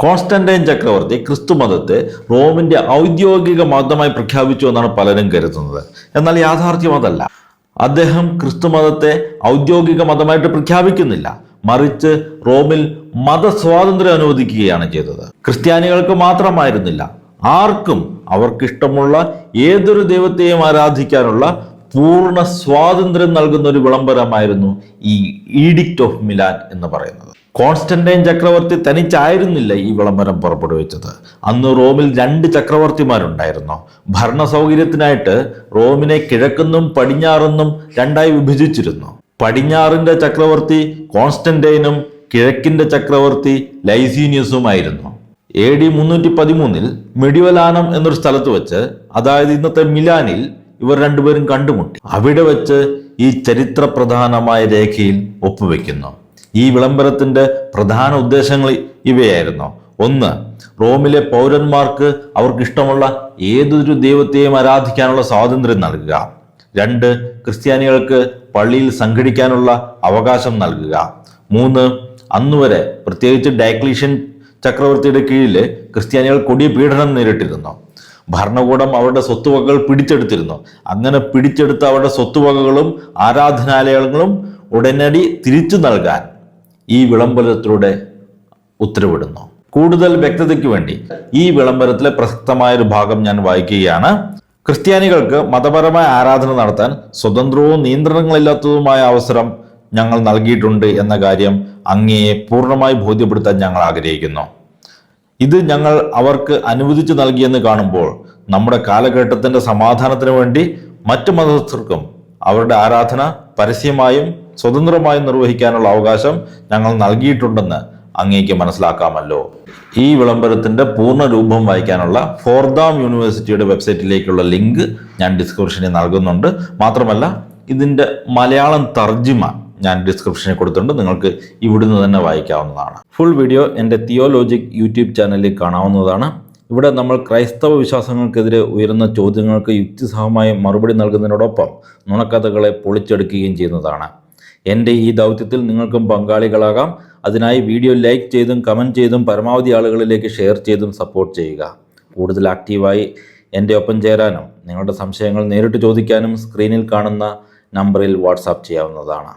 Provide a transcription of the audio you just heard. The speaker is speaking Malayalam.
കോൺസ്റ്റന്റൈൻ ചക്രവർത്തി ക്രിസ്തുമതത്തെ റോമിന്റെ ഔദ്യോഗിക മതമായി പ്രഖ്യാപിച്ചു എന്നാണ് പലരും കരുതുന്നത്. എന്നാൽ യാഥാർത്ഥ്യം അതല്ല. അദ്ദേഹം ക്രിസ്തുമതത്തെ ഔദ്യോഗിക മതമായിട്ട് പ്രഖ്യാപിക്കുന്നില്ല, മറിച്ച് റോമിൽ മതസ്വാതന്ത്ര്യം അനുവദിക്കുകയാണ് ചെയ്തത്. ക്രിസ്ത്യാനികൾക്ക് മാത്രമായിരുന്നില്ല, ആർക്കും അവർക്കിഷ്ടമുള്ള ഏതൊരു ദൈവത്തെയും ആരാധിക്കാനുള്ള പൂർണ്ണ സ്വാതന്ത്ര്യം നൽകുന്ന ഒരു വിളംബരമായിരുന്നു ഈ ഈഡിക്റ്റ് ഓഫ് മിലാൻ എന്ന് പറയുന്നത്. കോൺസ്റ്റന്റൈൻ ചക്രവർത്തി തനിച്ചായിരുന്നില്ല ഈ വിളംബരം പുറപ്പെടുവിച്ചത്. അന്ന് റോമിൽ 2 ചക്രവർത്തിമാരുണ്ടായിരുന്നു. ഭരണ സൗകര്യത്തിനായിട്ട് റോമിനെ കിഴക്കെന്നും പടിഞ്ഞാറെന്നും 2ആയി വിഭജിച്ചിരുന്നു. പടിഞ്ഞാറിന്റെ ചക്രവർത്തി കോൺസ്റ്റന്റൈനും കിഴക്കിന്റെ ചക്രവർത്തി ലൈസീനിയസുമായിരുന്നു. AD 313 മെഡിവലാനം എന്നൊരു സ്ഥലത്ത് വെച്ച്, അതായത് ഇന്നത്തെ മിലാനിൽ, ഇവർ രണ്ടുപേരും കണ്ടുമുട്ടി. അവിടെ വെച്ച് ഈ ചരിത്ര പ്രധാനമായ രേഖയിൽ ഒപ്പുവെക്കുന്നു. ഈ വിളംബരത്തിന്റെ പ്രധാന ഉദ്ദേശങ്ങൾ ഇവയായിരുന്നു. 1. റോമിലെ പൗരന്മാർക്ക് അവർക്കിഷ്ടമുള്ള ഏതൊരു ദൈവത്തെയും ആരാധിക്കാനുള്ള സ്വാതന്ത്ര്യം നൽകുക. 2. ക്രിസ്ത്യാനികൾക്ക് പള്ളിയിൽ സംഘടിക്കാനുള്ള അവകാശം നൽകുക. 3. അന്നുവരെ പ്രത്യേകിച്ച് ഡയക്ലീഷ്യൻ ചക്രവർത്തിയുടെ കീഴിൽ ക്രിസ്ത്യാനികൾ കൊടിയ പീഡനം നേരിട്ടിരുന്നു. ഭരണകൂടം അവരുടെ സ്വത്തുവകകൾ പിടിച്ചെടുത്തിരുന്നു. അങ്ങനെ പിടിച്ചെടുത്ത അവരുടെ സ്വത്തുവകകളും ആരാധനാലയങ്ങളും ഉടനടി തിരിച്ചു നൽകാൻ ഈ വിളംബരത്തിലൂടെ ഉത്തരവിടുന്നു. കൂടുതൽ വ്യക്തതയ്ക്ക് വേണ്ടി ഈ വിളംബരത്തിലെ പ്രസക്തമായൊരു ഭാഗം ഞാൻ വായിക്കുകയാണ്. ക്രിസ്ത്യാനികൾക്ക് മതപരമായ ആരാധന നടത്താൻ സ്വതന്ത്രവും നിയന്ത്രണങ്ങളില്ലാത്തതുമായ അവസരം ഞങ്ങൾ നൽകിയിട്ടുണ്ട് എന്ന കാര്യം അങ്ങയെ പൂർണ്ണമായി ബോധ്യപ്പെടുത്താൻ ഞങ്ങൾ ആഗ്രഹിക്കുന്നു. ഇത് ഞങ്ങൾ അവർക്ക് അനുവദിച്ചു നൽകിയെന്ന് കാണുമ്പോൾ നമ്മുടെ കാലഘട്ടത്തിന്റെ സമാധാനത്തിന് വേണ്ടി മറ്റു മതസ്ഥർക്കും അവരുടെ ആരാധന പരസ്യമായും സ്വതന്ത്രമായും നിർവഹിക്കാനുള്ള അവകാശം ഞങ്ങൾ നൽകിയിട്ടുണ്ടെന്ന് അങ്ങേക്ക് മനസ്സിലാക്കാമല്ലോ. ഈ വിളംബരത്തിന്റെ പൂർണ്ണ രൂപം വായിക്കാനുള്ള ഫോർദാം യൂണിവേഴ്സിറ്റിയുടെ വെബ്സൈറ്റിലേക്കുള്ള ലിങ്ക് ഞാൻ ഡിസ്ക്രിപ്ഷനിൽ നൽകുന്നുണ്ട്. മാത്രമല്ല ഇതിന്റെ മലയാളം തർജിമ ഞാൻ ഡിസ്ക്രിപ്ഷനിൽ കൊടുത്തിട്ടുണ്ട്. നിങ്ങൾക്ക് ഇവിടുന്ന് തന്നെ വായിക്കാവുന്നതാണ്. ഫുൾ വീഡിയോ എൻ്റെ തിയോലോജിക് യൂട്യൂബ് ചാനലിൽ കാണാവുന്നതാണ്. ഇവിടെ നമ്മൾ ക്രൈസ്തവ വിശ്വാസങ്ങൾക്കെതിരെ ഉയരുന്ന ചോദ്യങ്ങൾക്ക് യുക്തിസഹമായി മറുപടി നൽകുന്നതിനോടൊപ്പം നുണക്കഥകളെ പൊളിച്ചെടുക്കുകയും ചെയ്യുന്നതാണ്. എൻ്റെ ഈ ദൗത്യത്തിൽ നിങ്ങൾക്കും പങ്കാളികളാകാം. അതിനായി വീഡിയോ ലൈക്ക് ചെയ്തും കമൻറ്റ് ചെയ്തും പരമാവധി ആളുകളിലേക്ക് ഷെയർ ചെയ്തും സപ്പോർട്ട് ചെയ്യുക. കൂടുതൽ ആക്റ്റീവായി എൻ്റെ ഒപ്പം ചേരാനും നിങ്ങളുടെ സംശയങ്ങൾ നേരിട്ട് ചോദിക്കാനും സ്ക്രീനിൽ കാണുന്ന നമ്പറിൽ വാട്സാപ്പ് ചെയ്യാവുന്നതാണ്.